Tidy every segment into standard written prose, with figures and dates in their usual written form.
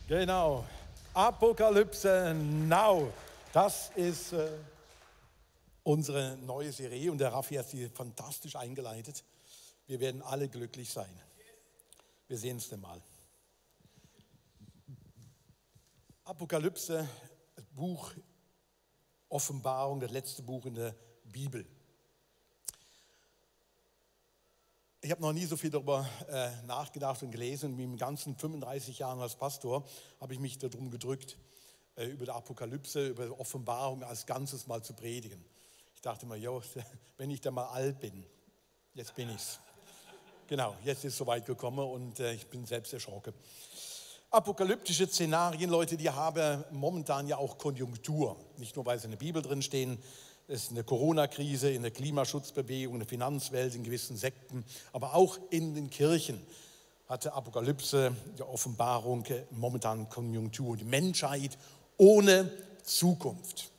Genau. Apokalypse Now. Das ist unsere neue Serie und der Raffi hat sie fantastisch eingeleitet. Wir werden alle glücklich sein. Wir sehen es denn mal. Apokalypse, das Buch Offenbarung, das letzte Buch in der Bibel. Ich habe noch nie so viel darüber nachgedacht und gelesen. In meinen ganzen 35 Jahren als Pastor habe ich mich darum gedrückt, über die Apokalypse, über die Offenbarung als Ganzes mal zu predigen. Ich dachte mir, jo, wenn ich dann mal alt bin, jetzt bin ich's. Genau, jetzt ist es soweit gekommen und ich bin selbst erschrocken. Apokalyptische Szenarien, Leute, die haben momentan ja auch Konjunktur. Nicht nur, weil sie in der Bibel drin stehen. Es ist eine Corona-Krise, in der Klimaschutzbewegung, in der Finanzwelt, in gewissen Sekten, aber auch in den Kirchen hatte Apokalypse, die Offenbarung, momentan Konjunktur. Die Menschheit ohne Zukunft.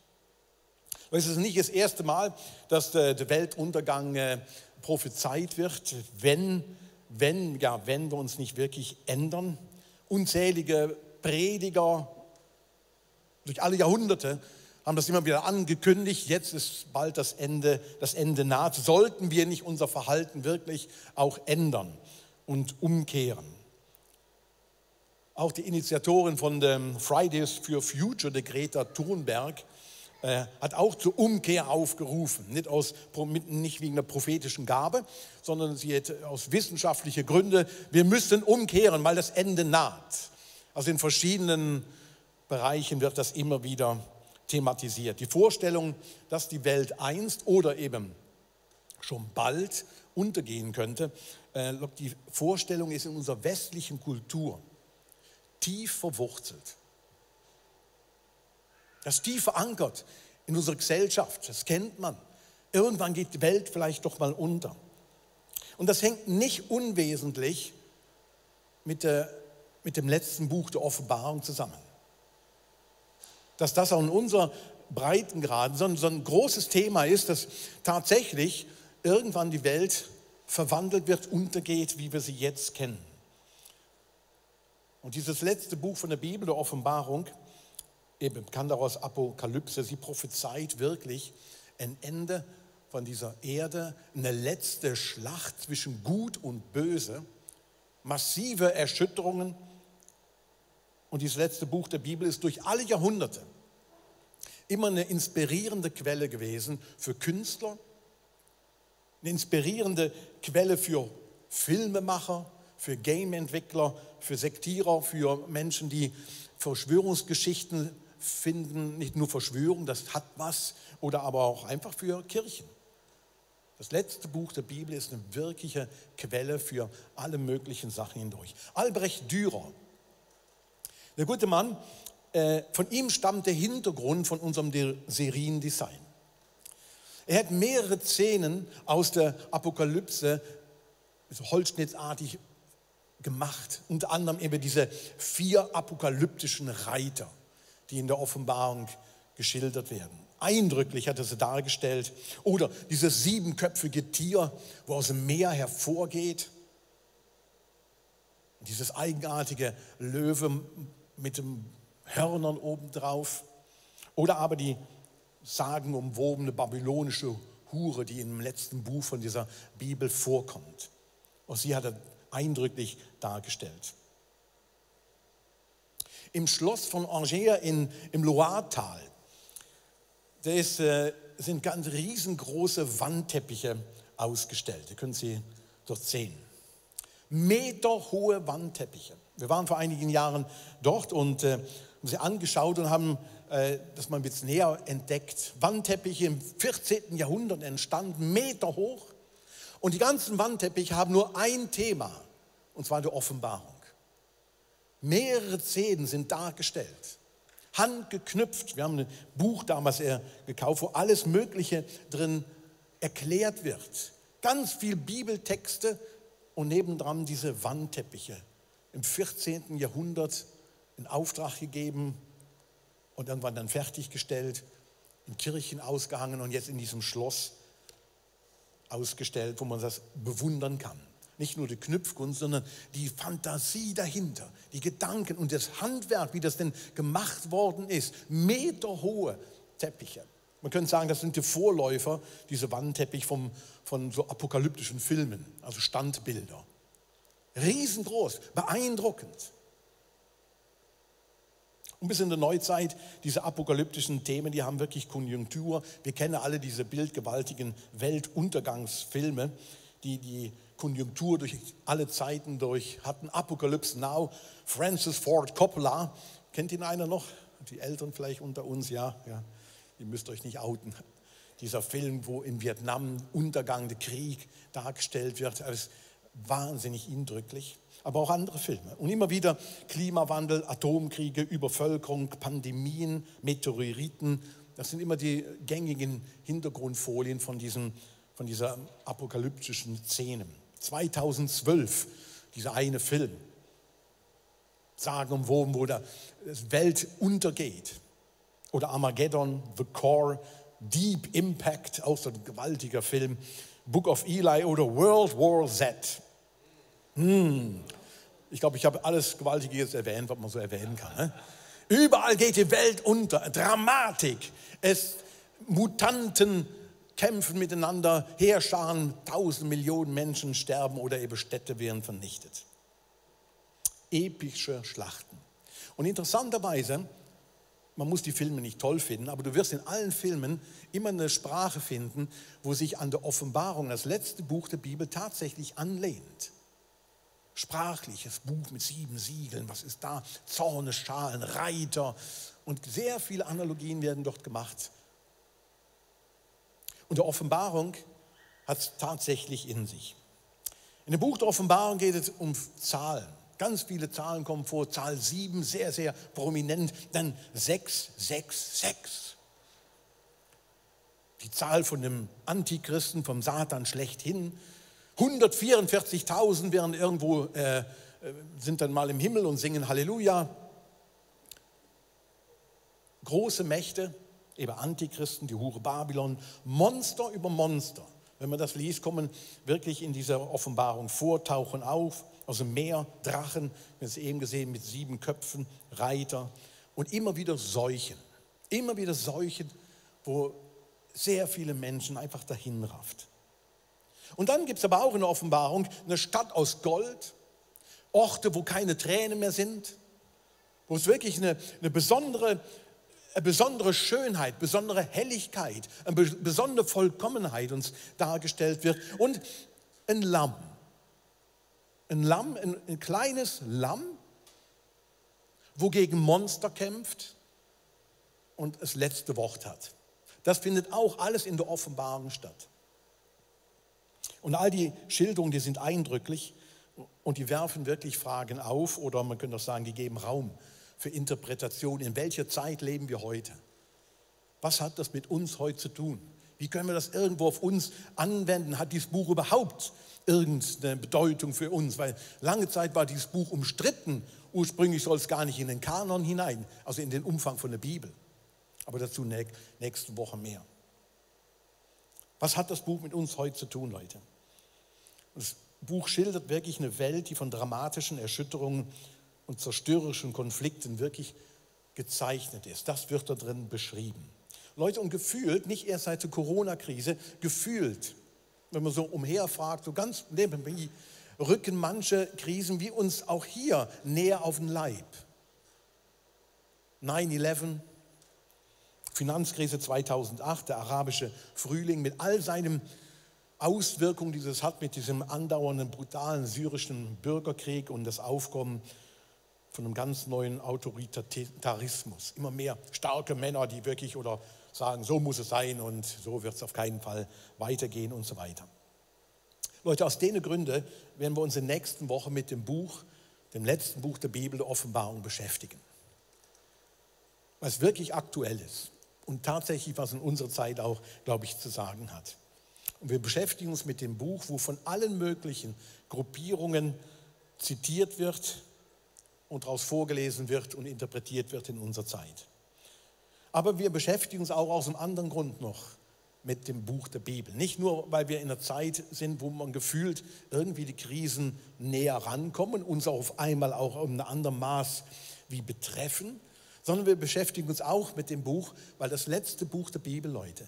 Es ist nicht das erste Mal, dass der Weltuntergang prophezeit wird, wenn wir uns nicht wirklich ändern. Unzählige Prediger durch alle Jahrhunderte haben das immer wieder angekündigt. Jetzt ist bald das Ende naht. Sollten wir nicht unser Verhalten wirklich auch ändern und umkehren? Auch die Initiatorin von dem Fridays for Future, der Greta Thunberg, hat auch zur Umkehr aufgerufen. Nicht wegen einer prophetischen Gabe, sondern sie hat aus wissenschaftlichen Gründen, wir müssen umkehren, weil das Ende naht. Also in verschiedenen Bereichen wird das immer wieder thematisiert. Die Vorstellung, dass die Welt einst oder eben schon bald untergehen könnte, die Vorstellung ist in unserer westlichen Kultur tief verwurzelt. Das ist tief verankert in unserer Gesellschaft, das kennt man. Irgendwann geht die Welt vielleicht doch mal unter. Und das hängt nicht unwesentlich mit dem letzten Buch der Offenbarung zusammen. Dass das auch in unserer Breitengrad so ein großes Thema ist, dass tatsächlich irgendwann die Welt verwandelt wird, untergeht, wie wir sie jetzt kennen. Und dieses letzte Buch von der Bibel, der Offenbarung, eben bekannt daraus Apokalypse, sie prophezeit wirklich ein Ende von dieser Erde, eine letzte Schlacht zwischen Gut und Böse, massive Erschütterungen. Und dieses letzte Buch der Bibel ist durch alle Jahrhunderte immer eine inspirierende Quelle gewesen für Künstler, eine inspirierende Quelle für Filmemacher, für Game-Entwickler, für Sektierer, für Menschen, die Verschwörungsgeschichten finden, nicht nur Verschwörung, das hat was, oder aber auch einfach für Kirchen. Das letzte Buch der Bibel ist eine wirkliche Quelle für alle möglichen Sachen hindurch. Albrecht Dürer, der gute Mann, von ihm stammt der Hintergrund von unserem Seriendesign. Er hat mehrere Szenen aus der Apokalypse so holzschnittartig gemacht. Unter anderem eben diese 4 apokalyptischen Reiter, die in der Offenbarung geschildert werden. Eindrücklich hat er sie dargestellt. Oder dieses 7-köpfige Tier, wo aus dem Meer hervorgeht. Dieses eigenartige Löwe mit den Hörnern obendrauf. Oder aber die sagenumwobene babylonische Hure, die im letzten Buch von dieser Bibel vorkommt. Auch sie hat er eindrücklich dargestellt. Im Schloss von Angers im Loiretal, sind ganz riesengroße Wandteppiche ausgestellt. Ihr könnt sie dort sehen. Meterhohe Wandteppiche. Wir waren vor einigen Jahren dort und haben sie angeschaut und haben das mal ein bisschen näher entdeckt. Wandteppiche im 14. Jahrhundert entstanden, meterhoch. Und die ganzen Wandteppiche haben nur ein Thema, und zwar die Offenbarung. Mehrere Szenen sind dargestellt, handgeknüpft. Wir haben ein Buch damals gekauft, wo alles Mögliche drin erklärt wird. Ganz viel Bibeltexte und nebendran diese Wandteppiche. Im 14. Jahrhundert in Auftrag gegeben und irgendwann dann fertiggestellt, in Kirchen ausgehangen und jetzt in diesem Schloss ausgestellt, wo man das bewundern kann. Nicht nur die Knüpfkunst, sondern die Fantasie dahinter, die Gedanken und das Handwerk, wie das denn gemacht worden ist. Meterhohe Teppiche. Man könnte sagen, das sind die Vorläufer, diese Wandteppich von so apokalyptischen Filmen, also Standbilder. Riesengroß, beeindruckend. Und bis in der Neuzeit, diese apokalyptischen Themen, die haben wirklich Konjunktur. Wir kennen alle diese bildgewaltigen Weltuntergangsfilme, die Konjunktur durch alle Zeiten durch hatten. Apocalypse Now, Francis Ford Coppola. Kennt ihn einer noch? Die Eltern vielleicht unter uns, ja. Ihr müsst euch nicht outen. Dieser Film, wo in Vietnam Untergang, der Krieg dargestellt wird, ist wahnsinnig eindrücklich. Aber auch andere Filme. Und immer wieder Klimawandel, Atomkriege, Übervölkerung, Pandemien, Meteoriten. Das sind immer die gängigen Hintergrundfolien von dieser apokalyptischen Szenen. 2012, dieser eine Film, sagenumwoben, wo die Welt untergeht. Oder Armageddon, The Core, Deep Impact, auch so ein gewaltiger Film. Book of Eli oder World War Z. Ich glaube, ich habe alles Gewaltige jetzt erwähnt, was man so erwähnen kann. Ne? Überall geht die Welt unter. Dramatik. Mutanten kämpfen miteinander, Heerscharen, 1000 Millionen Menschen sterben oder eben Städte werden vernichtet. Epische Schlachten. Und interessanterweise, man muss die Filme nicht toll finden, aber du wirst in allen Filmen immer eine Sprache finden, wo sich an der Offenbarung, das letzte Buch der Bibel, tatsächlich anlehnt. Sprachliches Buch mit 7 Siegeln, was ist da? Zornesschalen, Reiter und sehr viele Analogien werden dort gemacht. Und der Offenbarung hat es tatsächlich in sich. In dem Buch der Offenbarung geht es um Zahlen. Ganz viele Zahlen kommen vor. Zahl 7, sehr, sehr prominent. Dann 666. Die Zahl von dem Antichristen, vom Satan schlechthin. 144.000 wären irgendwo, sind dann mal im Himmel und singen Halleluja. Große Mächte, eben Antichristen, die Hure Babylon, Monster über Monster. Wenn man das liest, kommen wirklich in dieser Offenbarung vor, tauchen auf, aus dem Meer, Drachen, wir haben es eben gesehen, mit 7 Köpfen, Reiter und immer wieder Seuchen, wo sehr viele Menschen einfach dahin rafft. Und dann gibt es aber auch in der Offenbarung eine Stadt aus Gold, Orte, wo keine Tränen mehr sind, wo es wirklich eine besondere Schönheit, besondere Helligkeit, eine besondere Vollkommenheit uns dargestellt wird. Und ein Lamm, ein kleines Lamm, wo gegen Monster kämpft und das letzte Wort hat. Das findet auch alles in der Offenbarung statt. Und all die Schilderungen, die sind eindrücklich und die werfen wirklich Fragen auf oder man könnte auch sagen, die geben Raum für Interpretation. In welcher Zeit leben wir heute? Was hat das mit uns heute zu tun? Wie können wir das irgendwo auf uns anwenden? Hat dieses Buch überhaupt irgendeine Bedeutung für uns? Weil lange Zeit war dieses Buch umstritten. Ursprünglich soll es gar nicht in den Kanon hinein, also in den Umfang von der Bibel. Aber dazu nächste Woche mehr. Was hat das Buch mit uns heute zu tun, Leute? Das Buch schildert wirklich eine Welt, die von dramatischen Erschütterungen und zerstörerischen Konflikten wirklich gezeichnet ist. Das wird da drin beschrieben. Leute, und gefühlt, nicht erst seit der Corona-Krise, gefühlt, wenn man so umherfragt, so ganz nebenbei, rücken manche Krisen wie uns auch hier näher auf den Leib. 9/11, Finanzkrise 2008, der arabische Frühling mit all seinen Auswirkungen, die es hat mit diesem andauernden, brutalen syrischen Bürgerkrieg und das Aufkommen von einem ganz neuen Autoritarismus. Immer mehr starke Männer, die wirklich oder sagen, so muss es sein und so wird es auf keinen Fall weitergehen und so weiter. Leute, aus den Gründen werden wir uns in der nächsten Woche mit dem letzten Buch der Bibel, der Offenbarung, beschäftigen. Was wirklich aktuell ist und tatsächlich, was in unserer Zeit auch, glaube ich, zu sagen hat. Und wir beschäftigen uns mit dem Buch, wo von allen möglichen Gruppierungen zitiert wird und daraus vorgelesen wird und interpretiert wird in unserer Zeit. Aber wir beschäftigen uns auch aus einem anderen Grund noch mit dem Buch der Bibel. Nicht nur, weil wir in einer Zeit sind, wo man gefühlt irgendwie die Krisen näher rankommen, uns auf einmal auch in einem anderen Maß wie betreffen, sondern wir beschäftigen uns auch mit dem Buch, weil das letzte Buch der Bibel, Leute,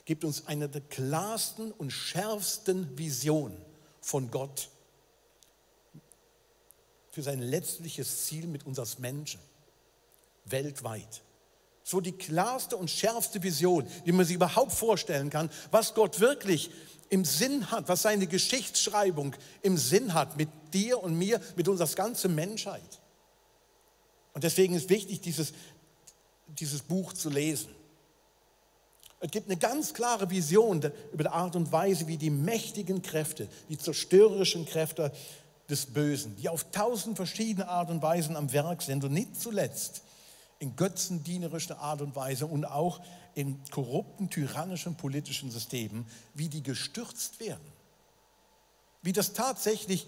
gibt uns eine der klarsten und schärfsten Visionen von Gott für sein letztliches Ziel mit uns als Menschen weltweit. So die klarste und schärfste Vision, die man sich überhaupt vorstellen kann, was Gott wirklich im Sinn hat, was seine Geschichtsschreibung im Sinn hat mit dir und mir, mit unserer ganzen Menschheit. Und deswegen ist wichtig, dieses Buch zu lesen. Es gibt eine ganz klare Vision über die Art und Weise, wie die mächtigen Kräfte, die zerstörerischen Kräfte des Bösen, die auf 1000 verschiedene Art und Weisen am Werk sind und nicht zuletzt in götzendienerischer Art und Weise und auch in korrupten, tyrannischen politischen Systemen, wie die gestürzt werden. Wie das tatsächlich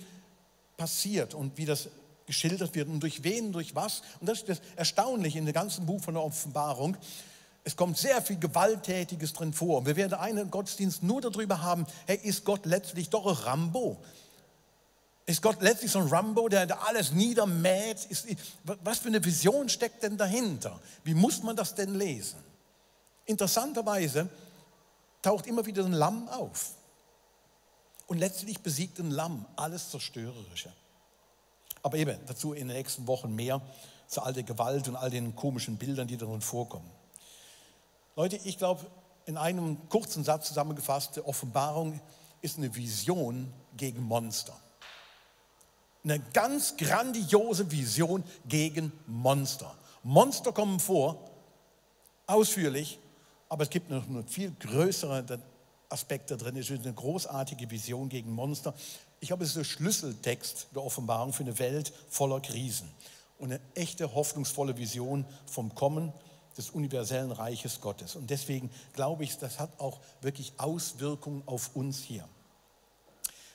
passiert und wie das geschildert wird und durch wen, durch was. Und das ist das Erstaunliche in dem ganzen Buch von der Offenbarung. Es kommt sehr viel Gewalttätiges drin vor. Und wir werden einen Gottesdienst nur darüber haben, hey, ist Gott letztlich doch ein Rambo? Ist Gott letztlich so ein Rambo, der alles niedermäht? Was für eine Vision steckt denn dahinter? Wie muss man das denn lesen? Interessanterweise taucht immer wieder ein Lamm auf. Und letztlich besiegt ein Lamm alles Zerstörerische. Aber eben dazu in den nächsten Wochen mehr, zu all der Gewalt und all den komischen Bildern, die darin vorkommen. Leute, ich glaube, in einem kurzen Satz zusammengefasst, die Offenbarung ist eine Vision gegen Monster. Eine ganz grandiose Vision gegen Monster. Monster kommen vor, ausführlich, aber es gibt noch einen viel größeren Aspekt da drin. Es ist eine großartige Vision gegen Monster. Ich glaube, es ist ein Schlüsseltext der Offenbarung für eine Welt voller Krisen. Und eine echte, hoffnungsvolle Vision vom Kommen des universellen Reiches Gottes. Und deswegen glaube ich, das hat auch wirklich Auswirkungen auf uns hier.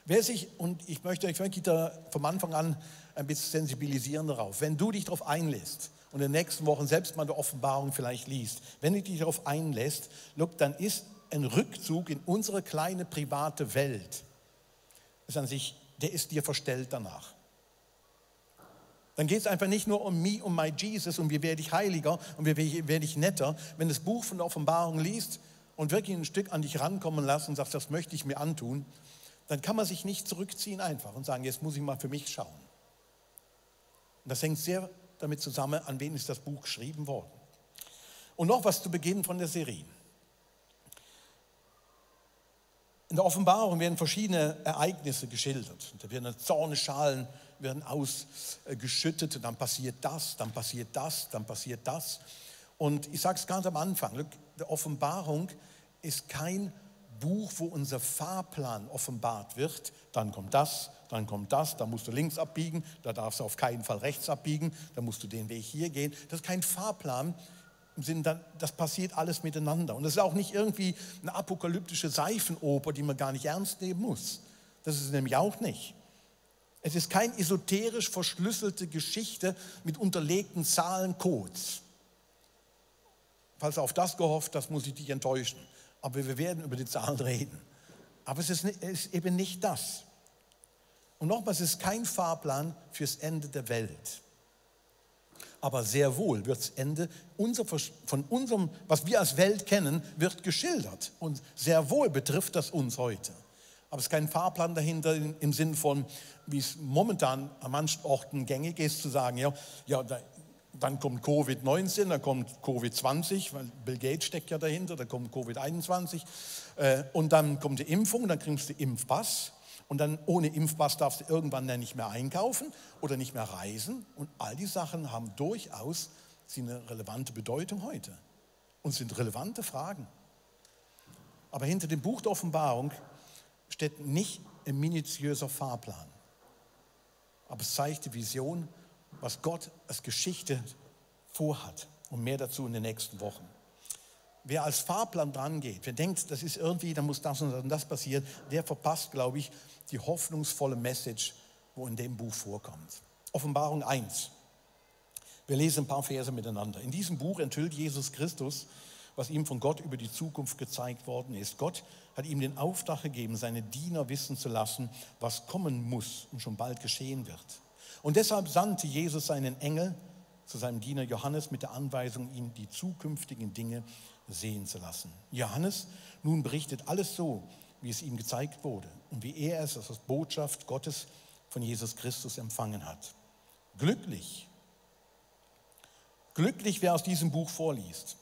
Wer sich, und ich möchte euch wirklich da vom Anfang an ein bisschen sensibilisieren darauf, wenn du dich darauf einlässt und in den nächsten Wochen selbst mal eine Offenbarung vielleicht liest, wenn du dich darauf einlässt, dann ist ein Rückzug in unsere kleine private Welt, ist an sich, der ist dir verstellt danach. Dann geht es einfach nicht nur um me, um my Jesus und wie werde ich heiliger und wie werde ich netter. Wenn das Buch von der Offenbarung liest und wirklich ein Stück an dich rankommen lässt und sagst, das möchte ich mir antun, dann kann man sich nicht zurückziehen einfach und sagen, jetzt muss ich mal für mich schauen. Und das hängt sehr damit zusammen, an wen ist das Buch geschrieben worden. Und noch was zu Beginn von der Serie. In der Offenbarung werden verschiedene Ereignisse geschildert. Da werden Zornesschalen werden ausgeschüttet und dann passiert das, dann passiert das, dann passiert das. Und ich sage es ganz am Anfang, die Offenbarung ist kein Buch, wo unser Fahrplan offenbart wird. Dann kommt das, da musst du links abbiegen, da darfst du auf keinen Fall rechts abbiegen, da musst du den Weg hier gehen. Das ist kein Fahrplan. Im Sinne, das passiert alles miteinander. Und das ist auch nicht irgendwie eine apokalyptische Seifenoper, die man gar nicht ernst nehmen muss. Das ist es nämlich auch nicht. Es ist keine esoterisch verschlüsselte Geschichte mit unterlegten Zahlen, Codes. Falls du auf das gehofft, das muss ich dich enttäuschen. Aber wir werden über die Zahlen reden. Aber es ist eben nicht das. Und nochmals, es ist kein Fahrplan fürs Ende der Welt. Aber sehr wohl wird das Ende von unserem, was wir als Welt kennen, wird geschildert. Und sehr wohl betrifft das uns heute. Aber es ist kein Fahrplan dahinter im Sinn von, wie es momentan an manchen Orten gängig ist, zu sagen, dann kommt Covid-19, dann kommt Covid-20, weil Bill Gates steckt ja dahinter, dann kommt Covid-21 und dann kommt die Impfung, dann kriegst du Impfpass. Und dann ohne Impfpass darfst du irgendwann dann nicht mehr einkaufen oder nicht mehr reisen. Und all die Sachen haben durchaus eine relevante Bedeutung heute und sind relevante Fragen. Aber hinter dem Buch der Offenbarung steht nicht ein minutiöser Fahrplan. Aber es zeigt die Vision, was Gott als Geschichte vorhat. Und mehr dazu in den nächsten Wochen. Wer als Fahrplan dran geht, wer denkt, das ist irgendwie, da muss das und das passieren, der verpasst, glaube ich, die hoffnungsvolle Message, wo in dem Buch vorkommt. Offenbarung 1. Wir lesen ein paar Verse miteinander. In diesem Buch enthüllt Jesus Christus was ihm von Gott über die Zukunft gezeigt worden ist. Gott hat ihm den Auftrag gegeben, seine Diener wissen zu lassen, was kommen muss und schon bald geschehen wird. Und deshalb sandte Jesus seinen Engel zu seinem Diener Johannes mit der Anweisung, ihm die zukünftigen Dinge sehen zu lassen. Johannes nun berichtet alles so, wie es ihm gezeigt wurde und wie er es als Botschaft Gottes von Jesus Christus empfangen hat. Glücklich, wer aus diesem Buch vorliest.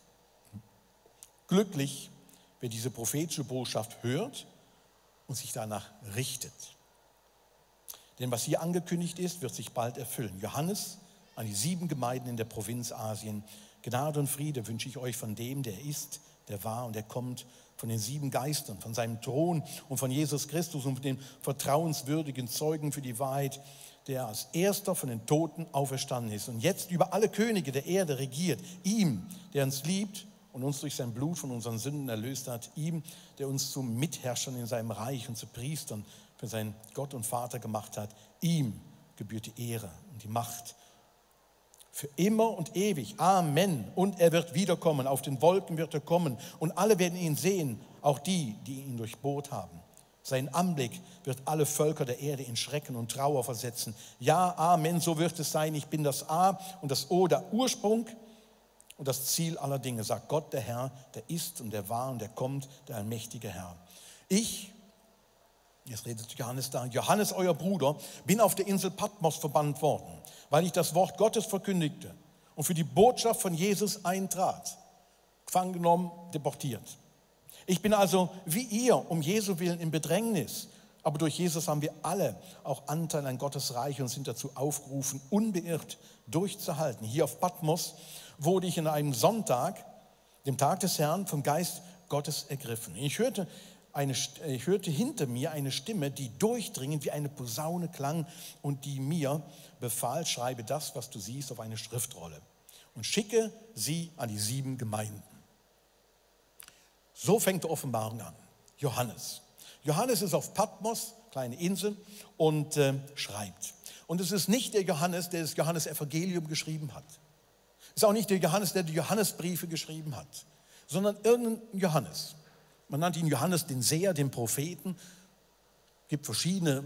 Glücklich, wer diese prophetische Botschaft hört und sich danach richtet. Denn was hier angekündigt ist, wird sich bald erfüllen. Johannes an die 7 Gemeinden in der Provinz Asien. Gnade und Friede wünsche ich euch von dem, der ist, der war und der kommt, von den 7 Geistern, von seinem Thron und von Jesus Christus und von den vertrauenswürdigen Zeugen für die Wahrheit, der als erster von den Toten auferstanden ist und jetzt über alle Könige der Erde regiert. Ihm, der uns liebt und uns durch sein Blut von unseren Sünden erlöst hat. Ihm, der uns zu Mitherrschern in seinem Reich und zu Priestern für seinen Gott und Vater gemacht hat. Ihm gebührt die Ehre und die Macht für immer und ewig. Amen. Und er wird wiederkommen. Auf den Wolken wird er kommen. Und alle werden ihn sehen, auch die, die ihn durchbohrt haben. Sein Anblick wird alle Völker der Erde in Schrecken und Trauer versetzen. Ja, Amen, so wird es sein. Ich bin das A und das O, der Ursprung und das Ziel aller Dinge, sagt Gott, der Herr, der ist und der war und der kommt, der allmächtige Herr. Jetzt redet Johannes da, Johannes, euer Bruder, bin auf der Insel Patmos verbannt worden, weil ich das Wort Gottes verkündigte und für die Botschaft von Jesus eintrat. Gefangen genommen, deportiert. Ich bin also wie ihr um Jesu Willen in Bedrängnis, aber durch Jesus haben wir alle auch Anteil an Gottes Reich und sind dazu aufgerufen, unbeirrt durchzuhalten. Hier auf Patmos wurde ich an einem Sonntag, dem Tag des Herrn, vom Geist Gottes ergriffen. Ich hörte hinter mir eine Stimme, die durchdringend wie eine Posaune klang und die mir befahl, schreibe das, was du siehst, auf eine Schriftrolle und schicke sie an die 7 Gemeinden. So fängt die Offenbarung an. Johannes ist auf Patmos, kleine Insel, und schreibt. Und es ist nicht der Johannes, der das Johannes-Evangelium geschrieben hat. Es ist auch nicht der Johannes, der die Johannesbriefe geschrieben hat, sondern irgendein Johannes. Man nannte ihn Johannes den Seher, den Propheten. Es gibt verschiedene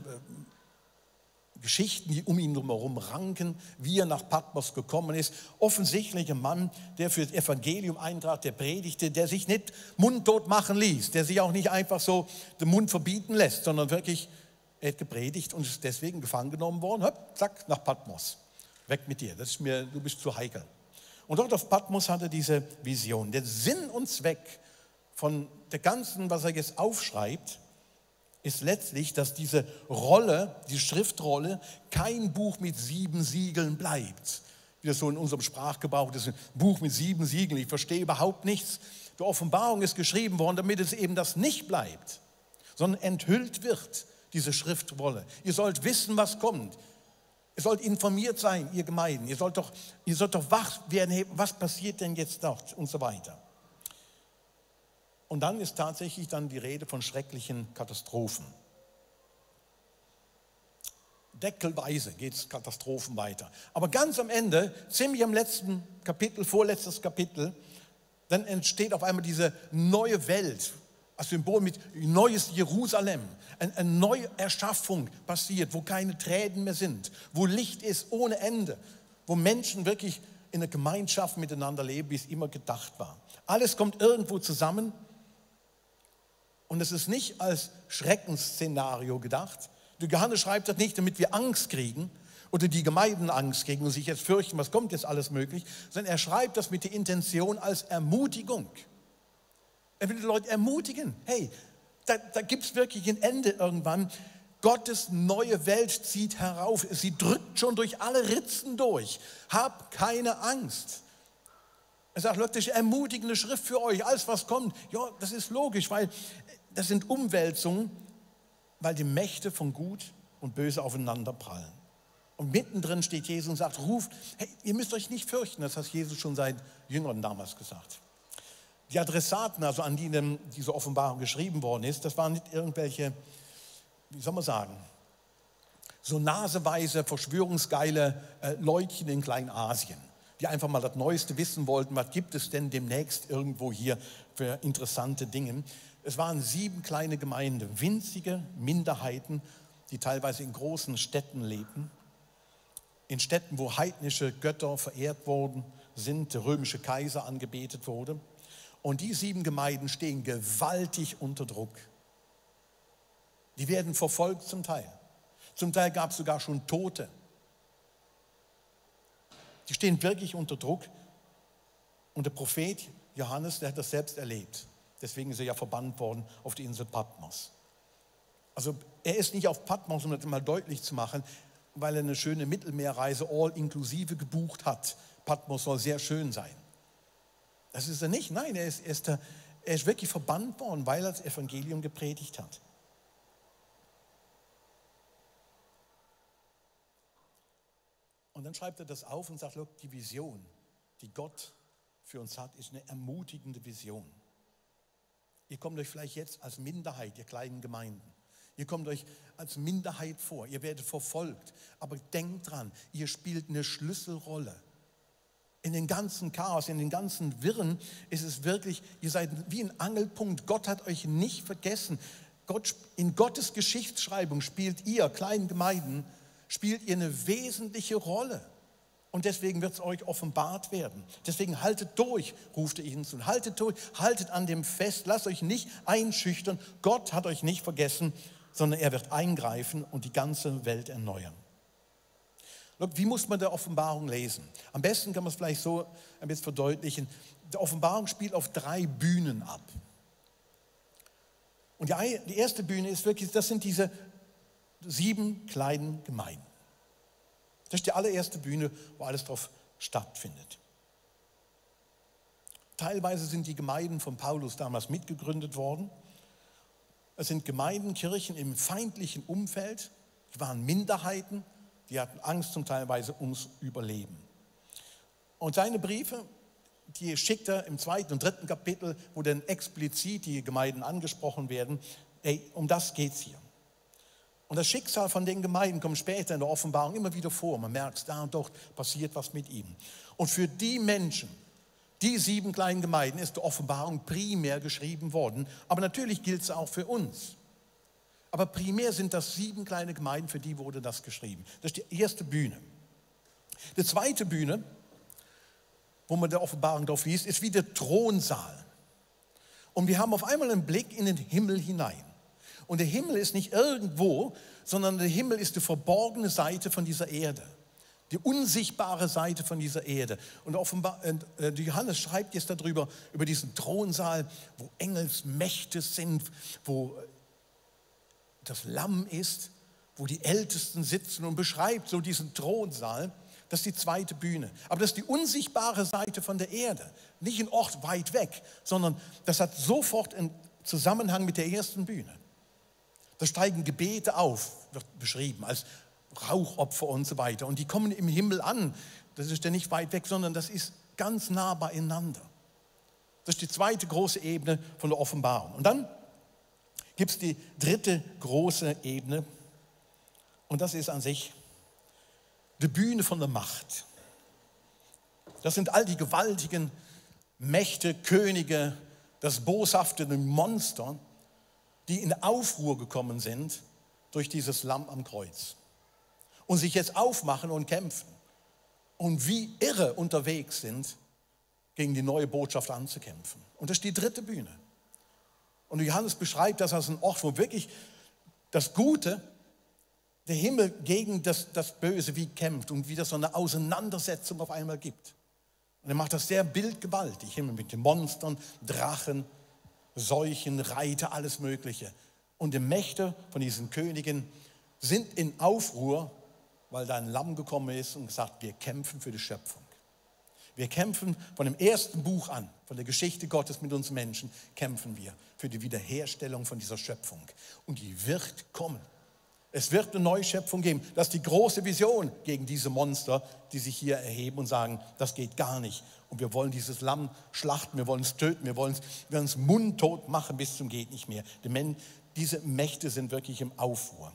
Geschichten, die um ihn herum ranken, wie er nach Patmos gekommen ist. Offensichtlich ein Mann, der für das Evangelium eintrat, der predigte, der sich nicht mundtot machen ließ, der sich auch nicht einfach so den Mund verbieten lässt, sondern wirklich, er hat gepredigt und ist deswegen gefangen genommen worden. Hopp, zack, nach Patmos. Weg mit dir, du bist zu heikel. Und dort auf Patmos hat er diese Vision. Der Sinn und Zweck von der ganzen, was er jetzt aufschreibt, ist letztlich, dass diese Rolle, die Schriftrolle, kein Buch mit 7 Siegeln bleibt. Wie das so in unserem Sprachgebrauch ist, ein Buch mit 7 Siegeln. Ich verstehe überhaupt nichts. Die Offenbarung ist geschrieben worden, damit es eben das nicht bleibt, sondern enthüllt wird, diese Schriftrolle. Ihr sollt wissen, was kommt. Ihr sollt informiert sein, ihr Gemeinden. Ihr sollt doch wach werden, was passiert denn jetzt dort und so weiter. Und dann ist tatsächlich dann die Rede von schrecklichen Katastrophen. Deckelweise geht es Katastrophen weiter. Aber ganz am Ende, ziemlich am letzten Kapitel, vorletztes Kapitel, dann entsteht auf einmal diese neue Welt, als Symbol mit neues Jerusalem. Eine neue Erschaffung passiert, wo keine Tränen mehr sind, wo Licht ist ohne Ende, wo Menschen wirklich in einer Gemeinschaft miteinander leben, wie es immer gedacht war. Alles kommt irgendwo zusammen. Und es ist nicht als Schreckensszenario gedacht. Der Johannes schreibt das nicht, damit wir Angst kriegen oder die Gemeinden Angst kriegen und sich jetzt fürchten, was kommt jetzt alles möglich, sondern er schreibt das mit der Intention als Ermutigung. Er will die Leute ermutigen. Hey, da gibt es wirklich ein Ende irgendwann. Gottes neue Welt zieht herauf. Sie drückt schon durch alle Ritzen durch. Hab keine Angst. Er sagt, Leute, das ist ermutigende Schrift für euch. Alles, was kommt, ja, das ist logisch, weil das sind Umwälzungen, weil die Mächte von Gut und Böse aufeinander prallen. Und mittendrin steht Jesus und sagt, ruft, hey, ihr müsst euch nicht fürchten. Das hat Jesus schon seinen Jüngern damals gesagt. Die Adressaten, also an die diese Offenbarung geschrieben worden ist, das waren nicht irgendwelche, wie soll man sagen, so naseweise, verschwörungsgeile Leutchen in Kleinasien, die einfach mal das Neueste wissen wollten, was gibt es denn demnächst irgendwo hier für interessante Dinge. Es waren 7 kleine Gemeinden, winzige Minderheiten, die teilweise in großen Städten lebten. In Städten, wo heidnische Götter verehrt worden sind, der römische Kaiser angebetet wurde. Und die 7 Gemeinden stehen gewaltig unter Druck. Die werden verfolgt zum Teil. Zum Teil gab es sogar schon Tote. Die stehen wirklich unter Druck. Und der Prophet Johannes, der hat das selbst erlebt. Deswegen ist er ja verbannt worden auf die Insel Patmos. Also er ist nicht auf Patmos, um das mal deutlich zu machen, weil er eine schöne Mittelmeerreise all inklusive gebucht hat. Patmos soll sehr schön sein. Das ist er nicht. Nein, er ist wirklich verbannt worden, weil er das Evangelium gepredigt hat. Und dann schreibt er das auf und sagt, look, die Vision, die Gott für uns hat, ist eine ermutigende Vision. Ihr kommt euch vielleicht jetzt als Minderheit, ihr kleinen Gemeinden. Ihr kommt euch als Minderheit vor, ihr werdet verfolgt. Aber denkt dran, ihr spielt eine Schlüsselrolle. In den ganzen Chaos, in den ganzen Wirren ist es wirklich, ihr seid wie ein Angelpunkt. Gott hat euch nicht vergessen. In Gottes Geschichtsschreibung spielt ihr, kleinen Gemeinden, spielt ihr eine wesentliche Rolle. Und deswegen wird es euch offenbart werden. Deswegen haltet durch, ruft er ihnen zu. Haltet durch, haltet an dem fest, lasst euch nicht einschüchtern. Gott hat euch nicht vergessen, sondern er wird eingreifen und die ganze Welt erneuern. Wie muss man die Offenbarung lesen? Am besten kann man es vielleicht so ein bisschen verdeutlichen. Die Offenbarung spielt auf 3 Bühnen ab. Und die erste Bühne ist wirklich, das sind diese 7 kleinen Gemeinden. Das ist die allererste Bühne, wo alles drauf stattfindet. Teilweise sind die Gemeinden von Paulus damals mitgegründet worden. Es sind Gemeinden, Kirchen im feindlichen Umfeld. Die waren Minderheiten, die hatten Angst zum Teilweise ums Überleben. Und seine Briefe, die schickt er im 2. und 3. Kapitel, wo dann explizit die Gemeinden angesprochen werden. Um das geht es hier. Und das Schicksal von den Gemeinden kommt später in der Offenbarung immer wieder vor. Man merkt, da und dort passiert was mit ihnen. Und für die Menschen, die 7 kleinen Gemeinden, ist die Offenbarung primär geschrieben worden. Aber natürlich gilt es auch für uns. Aber primär sind das 7 kleine Gemeinden, für die wurde das geschrieben. Das ist die erste Bühne. Die zweite Bühne, wo man der Offenbarung drauf liest, ist wie der Thronsaal. Und wir haben auf einmal einen Blick in den Himmel hinein. Und der Himmel ist nicht irgendwo, sondern der Himmel ist die verborgene Seite von dieser Erde. Die unsichtbare Seite von dieser Erde. Und Johannes schreibt jetzt darüber, über diesen Thronsaal, wo Engelsmächte sind, wo das Lamm ist, wo die Ältesten sitzen und beschreibt so diesen Thronsaal. Das ist die zweite Bühne. Aber das ist die unsichtbare Seite von der Erde. Nicht ein Ort weit weg, sondern das hat sofort einen Zusammenhang mit der ersten Bühne. Da steigen Gebete auf, wird beschrieben, als Rauchopfer und so weiter. Und die kommen im Himmel an. Das ist ja nicht weit weg, sondern das ist ganz nah beieinander. Das ist die zweite große Ebene von der Offenbarung. Und dann gibt es die dritte große Ebene. Und das ist an sich die Bühne von der Macht. Das sind all die gewaltigen Mächte, Könige, das boshafte Monster, die in Aufruhr gekommen sind durch dieses Lamm am Kreuz und sich jetzt aufmachen und kämpfen und wie irre unterwegs sind, gegen die neue Botschaft anzukämpfen. Und das ist die dritte Bühne. Und Johannes beschreibt das als einen Ort, wo wirklich das Gute, der Himmel gegen das Böse wie kämpft und wie das so eine Auseinandersetzung auf einmal gibt. Und er macht das sehr bildgewaltig, Himmel mit den Monstern, Drachen, Seuchen, Reiter, alles Mögliche. Und die Mächte von diesen Königen sind in Aufruhr, weil da ein Lamm gekommen ist und gesagt, wir kämpfen für die Schöpfung. Wir kämpfen von dem ersten Buch an, von der Geschichte Gottes mit uns Menschen, kämpfen wir für die Wiederherstellung von dieser Schöpfung. Und die wird kommen. Es wird eine Neuschöpfung geben. Das ist die große Vision gegen diese Monster, die sich hier erheben und sagen, das geht gar nicht. Und wir wollen dieses Lamm schlachten, wir wollen es töten, wir wollen es mundtot machen bis zum geht nicht mehr. Diese Mächte sind wirklich im Aufruhr.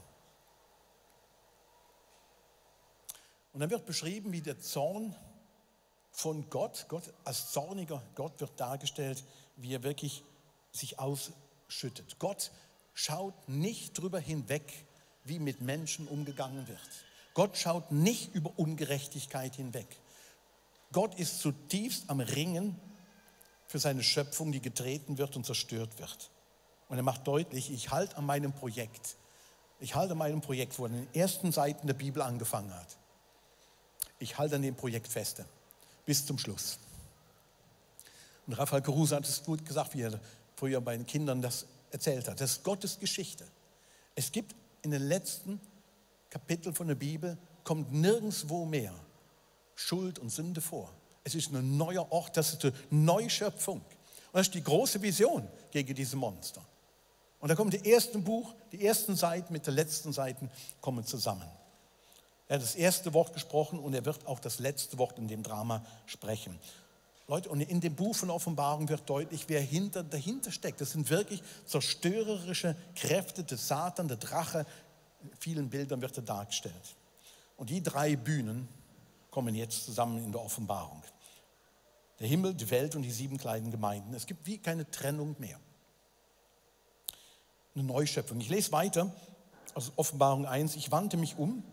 Und dann wird beschrieben, wie der Zorn von Gott. Gott als zorniger Gott wird dargestellt, wie er wirklich sich ausschüttet. Gott schaut nicht drüber hinweg, wie mit Menschen umgegangen wird. Gott schaut nicht über Ungerechtigkeit hinweg. Gott ist zutiefst am Ringen für seine Schöpfung, die getreten wird und zerstört wird. Und er macht deutlich, ich halte an meinem Projekt. Ich halte an meinem Projekt, wo er in den ersten Seiten der Bibel angefangen hat. Ich halte an dem Projekt fest, bis zum Schluss. Und Raphael Caruso hat es gut gesagt, wie er früher bei den Kindern das erzählt hat. Das ist Gottes Geschichte. Es gibt in den letzten Kapiteln von der Bibel, kommt nirgendwo mehr Schuld und Sünde vor. Es ist ein neuer Ort, das ist eine Neuschöpfung. Und das ist die große Vision gegen diese Monster. Und da kommt die ersten Seiten mit den letzten Seiten kommen zusammen. Er hat das erste Wort gesprochen und er wird auch das letzte Wort in dem Drama sprechen. Leute, und in dem Buch von Offenbarung wird deutlich, wer dahinter steckt. Das sind wirklich zerstörerische Kräfte des Satan, der Drache. In vielen Bildern wird er dargestellt. Und die 3 Bühnen kommen jetzt zusammen in der Offenbarung. Der Himmel, die Welt und die 7 kleinen Gemeinden. Es gibt wie keine Trennung mehr. Eine Neuschöpfung. Ich lese weiter aus Offenbarung 1. Ich wandte mich um,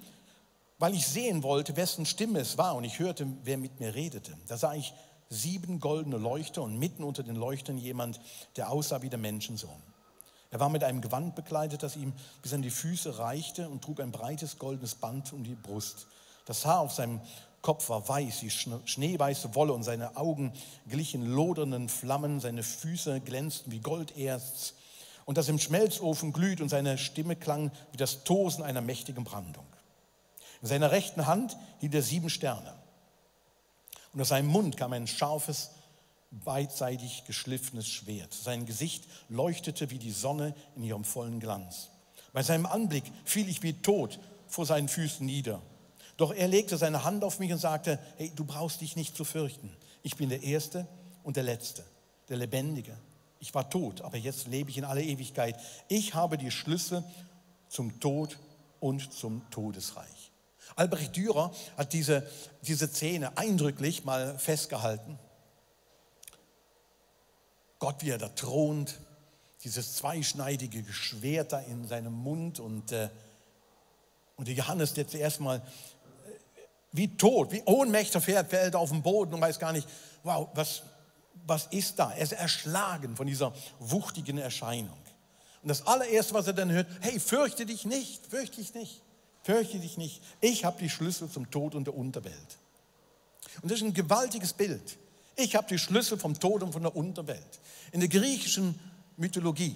weil ich sehen wollte, wessen Stimme es war. Und ich hörte, wer mit mir redete. Da sah ich 7 goldene Leuchter und mitten unter den Leuchtern jemand, der aussah wie der Menschensohn. Er war mit einem Gewand bekleidet, das ihm bis an die Füße reichte und trug ein breites goldenes Band um die Brust. Das Haar auf seinem Kopf war weiß wie schneeweiße Wolle und seine Augen glichen lodernden Flammen, seine Füße glänzten wie Golderz und das im Schmelzofen glüht und seine Stimme klang wie das Tosen einer mächtigen Brandung. In seiner rechten Hand hielt er 7 Sterne und aus seinem Mund kam ein scharfes, beidseitig geschliffenes Schwert. Sein Gesicht leuchtete wie die Sonne in ihrem vollen Glanz. Bei seinem Anblick fiel ich wie tot vor seinen Füßen nieder. Doch er legte seine Hand auf mich und sagte, hey, du brauchst dich nicht zu fürchten. Ich bin der Erste und der Letzte, der Lebendige. Ich war tot, aber jetzt lebe ich in aller Ewigkeit. Ich habe die Schlüssel zum Tod und zum Todesreich. Albrecht Dürer hat diese Szene eindrücklich mal festgehalten. Gott, wie er da thront, dieses zweischneidige Schwert da in seinem Mund und der Johannes, der zuerst mal wie tot, wie ohnmächtig fällt auf den Boden und weiß gar nicht, wow, was ist da? Er ist erschlagen von dieser wuchtigen Erscheinung. Und das allererste, was er dann hört, hey, fürchte dich nicht, fürchte dich nicht, fürchte dich nicht. Ich habe die Schlüssel zum Tod und der Unterwelt. Und das ist ein gewaltiges Bild. Ich habe die Schlüssel vom Tod und von der Unterwelt. In der griechischen Mythologie,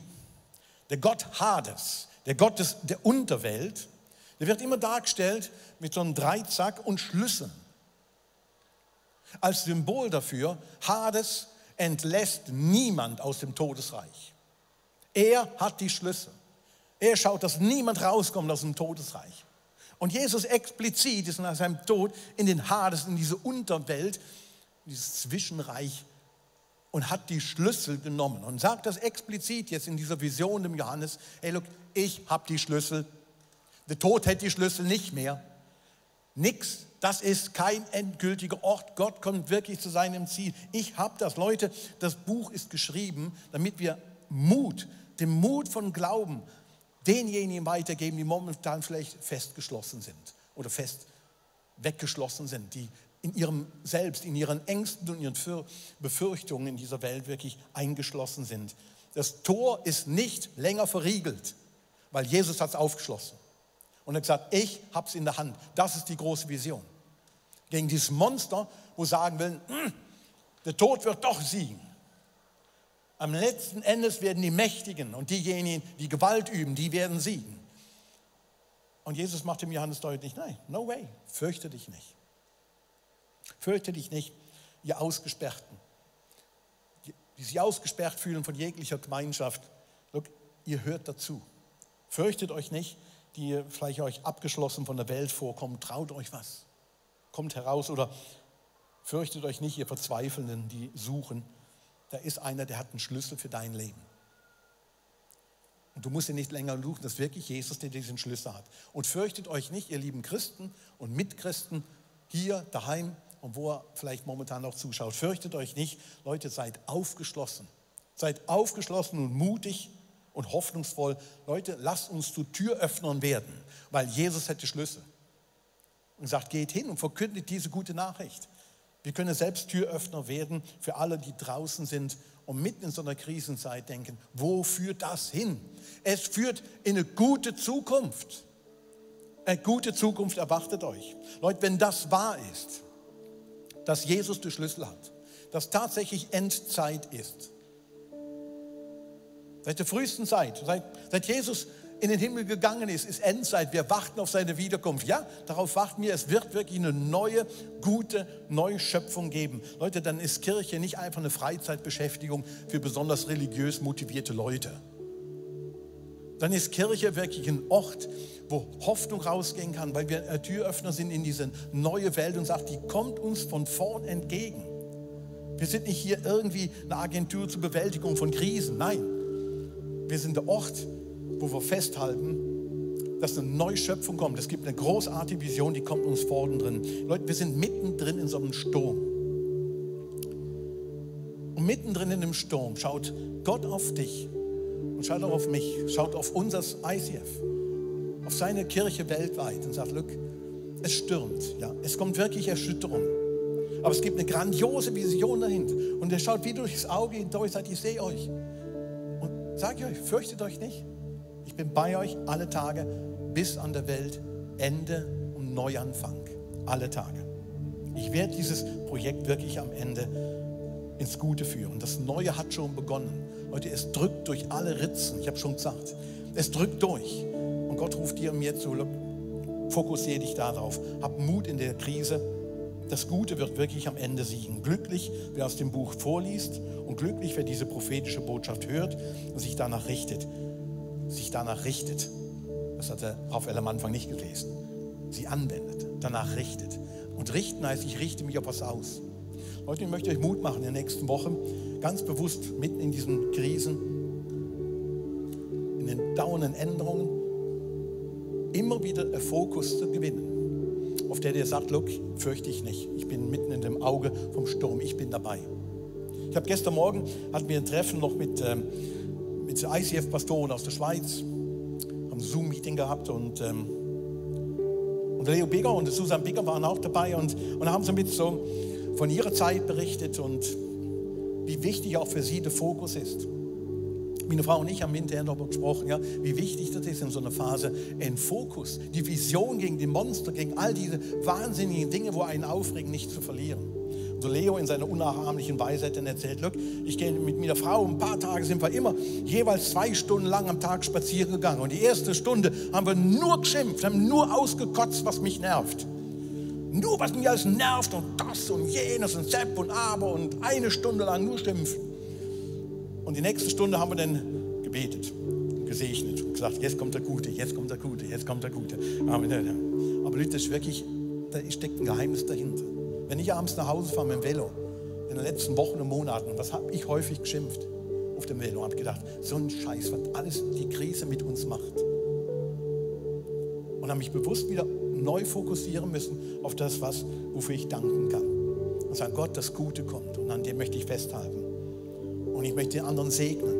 der Gott Hades, der Gott der Unterwelt, der wird immer dargestellt mit so einem Dreizack und Schlüsseln. Als Symbol dafür, Hades entlässt niemand aus dem Todesreich. Er hat die Schlüssel. Er schaut, dass niemand rauskommt aus dem Todesreich. Und Jesus explizit ist nach seinem Tod in den Hades, in diese Unterwelt, dieses Zwischenreich und hat die Schlüssel genommen und sagt das explizit jetzt in dieser Vision dem Johannes, hey, look, ich habe die Schlüssel. Der Tod hätte die Schlüssel nicht mehr. Nix, das ist kein endgültiger Ort. Gott kommt wirklich zu seinem Ziel. Ich habe das, Leute, das Buch ist geschrieben, damit wir den Mut von Glauben denjenigen weitergeben, die momentan vielleicht festgeschlossen sind oder fest weggeschlossen sind, die in ihrem Selbst, in ihren Ängsten und ihren Befürchtungen in dieser Welt wirklich eingeschlossen sind. Das Tor ist nicht länger verriegelt, weil Jesus hat es aufgeschlossen. Und er hat gesagt, ich habe es in der Hand. Das ist die große Vision. Gegen dieses Monster, wo sagen will, der Tod wird doch siegen. Am letzten Endes werden die Mächtigen und diejenigen, die Gewalt üben, die werden siegen. Und Jesus macht dem Johannes deutlich, nein, no way, fürchte dich nicht. Fürchte dich nicht, ihr Ausgesperrten, die sich ausgesperrt fühlen von jeglicher Gemeinschaft. Look, ihr hört dazu. Fürchtet euch nicht, die ihr vielleicht euch abgeschlossen von der Welt vorkommt. Traut euch was. Kommt heraus oder fürchtet euch nicht, ihr Verzweifelnden, die suchen. Da ist einer, der hat einen Schlüssel für dein Leben. Und du musst ihn nicht länger suchen, das ist wirklich Jesus, der diesen Schlüssel hat. Und fürchtet euch nicht, ihr lieben Christen und Mitchristen, hier daheim, und wo er vielleicht momentan noch zuschaut. Fürchtet euch nicht, Leute, seid aufgeschlossen. Seid aufgeschlossen und mutig und hoffnungsvoll. Leute, lasst uns zu Türöffnern werden, weil Jesus hat die Schlüssel. Und sagt, geht hin und verkündet diese gute Nachricht. Wir können selbst Türöffner werden für alle, die draußen sind und mitten in so einer Krisenzeit denken, wo führt das hin? Es führt in eine gute Zukunft. Eine gute Zukunft erwartet euch. Leute, wenn das wahr ist, dass Jesus die Schlüssel hat, dass tatsächlich Endzeit ist, seit der frühesten Zeit, seit Jesus in den Himmel gegangen ist, ist Endzeit. Wir warten auf seine Wiederkunft. Ja, darauf warten wir. Es wird wirklich eine neue, gute Neuschöpfung geben. Leute, dann ist Kirche nicht einfach eine Freizeitbeschäftigung für besonders religiös motivierte Leute. Dann ist Kirche wirklich ein Ort, wo Hoffnung rausgehen kann, weil wir Türöffner sind in diese neue Welt und sagt, die kommt uns von vorn entgegen. Wir sind nicht hier irgendwie eine Agentur zur Bewältigung von Krisen. Nein, wir sind der Ort, wo wir festhalten, dass eine Neuschöpfung kommt. Es gibt eine großartige Vision, die kommt uns vorne drin. Leute, wir sind mittendrin in so einem Sturm. Und mittendrin in dem Sturm schaut Gott auf dich und schaut auch auf mich, schaut auf unser ICF, auf seine Kirche weltweit und sagt, look, es stürmt, ja, es kommt wirklich Erschütterung. Aber es gibt eine grandiose Vision dahinter. Und er schaut wie durchs Auge hindurch und sagt, ich sehe euch. Und sage ich euch, fürchtet euch nicht. Ich bin bei euch alle Tage bis an der Weltende und Neuanfang. Alle Tage. Ich werde dieses Projekt wirklich am Ende ins Gute führen. Das Neue hat schon begonnen. Leute, es drückt durch alle Ritzen. Ich habe schon gesagt, es drückt durch. Und Gott ruft dir und mir zu, fokussiere dich darauf. Hab Mut in der Krise. Das Gute wird wirklich am Ende siegen. Glücklich, wer aus dem Buch vorliest und glücklich, wer diese prophetische Botschaft hört und sich danach richtet. Das hat der Raphael am Anfang nicht gelesen. Sie anwendet, danach richtet. Und richten heißt, ich richte mich auf was aus. Leute, ich möchte euch Mut machen in der nächsten Woche, ganz bewusst mitten in diesen Krisen, in den dauernden Änderungen, immer wieder einen Fokus zu gewinnen, auf der sagt, look, fürchte ich nicht. Ich bin mitten in dem Auge vom Sturm, ich bin dabei. Ich habe gestern Morgen, hatten wir ein Treffen noch mit ICF-Pastoren aus der Schweiz, haben ein Zoom-Meeting gehabt und Leo Bigger und Susan Bigger waren auch dabei und haben so mit so von ihrer Zeit berichtet und wie wichtig auch für sie der Fokus ist. Meine Frau und ich haben hinterher darüber gesprochen, ja, wie wichtig das ist in so einer Phase, ein Fokus, die Vision gegen die Monster, gegen all diese wahnsinnigen Dinge, wo einen aufregen, nicht zu verlieren. So Leo in seiner unnachahmlichen Weisheit dann erzählt, look, ich gehe mit meiner Frau, ein paar Tage sind wir immer jeweils 2 Stunden lang am Tag spazieren gegangen. Und die erste Stunde haben wir nur geschimpft, haben nur ausgekotzt, was mich nervt. Nur was mich alles nervt und das und jenes und Sepp und Aber und 1 Stunde lang nur schimpfen. Und die nächste Stunde haben wir dann gebetet, gesegnet und gesagt, jetzt kommt der Gute, jetzt kommt der Gute, jetzt kommt der Gute. Aber Leute, das ist wirklich, da steckt ein Geheimnis dahinter. Wenn ich abends nach Hause fahre mit dem Velo, in den letzten Wochen und Monaten, was habe ich häufig geschimpft auf dem Velo, habe gedacht, so ein Scheiß, was alles die Krise mit uns macht. Und habe mich bewusst wieder neu fokussieren müssen auf das, wofür ich danken kann. Und sagen, Gott, das Gute kommt und an dem möchte ich festhalten. Und ich möchte den anderen segnen.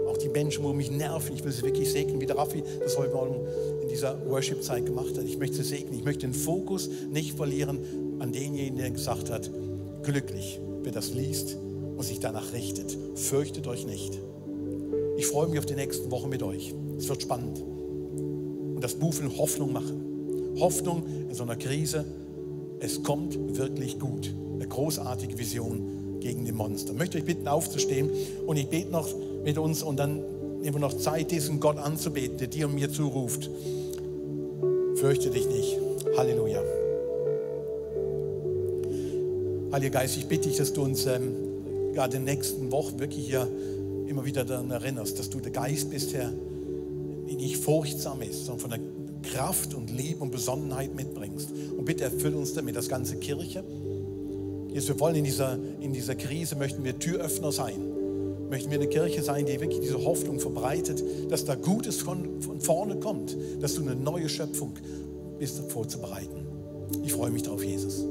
Auch die Menschen, wo mich nerven, ich will sie wirklich segnen, wie der Raffi das heute Morgen in dieser Worship-Zeit gemacht hat. Ich möchte sie segnen, ich möchte den Fokus nicht verlieren an denjenigen, der gesagt hat, glücklich, wer das liest und sich danach richtet. Fürchtet euch nicht. Ich freue mich auf die nächsten Wochen mit euch. Es wird spannend. Und das Buch will Hoffnung machen. Hoffnung in so einer Krise. Es kommt wirklich gut. Eine großartige Vision gegen die Monster. Ich möchte euch bitten, aufzustehen und ich bete noch mit uns und dann nehmen wir noch Zeit, diesen Gott anzubeten, der dir und mir zuruft. Fürchte dich nicht. Halleluja. Heiliger Geist, ich bitte dich, dass du uns gerade in den nächsten Wochen wirklich hier immer wieder daran erinnerst, dass du der Geist bist, Herr, der nicht furchtsam ist, sondern von der Kraft und Liebe und Besonnenheit mitbringst. Und bitte erfüll uns damit, das ganze Kirche. Jesus, wir wollen in dieser Krise, möchten wir Türöffner sein. Möchten wir eine Kirche sein, die wirklich diese Hoffnung verbreitet, dass da Gutes von vorne kommt, dass du eine neue Schöpfung bist, vorzubereiten. Ich freue mich drauf, Jesus.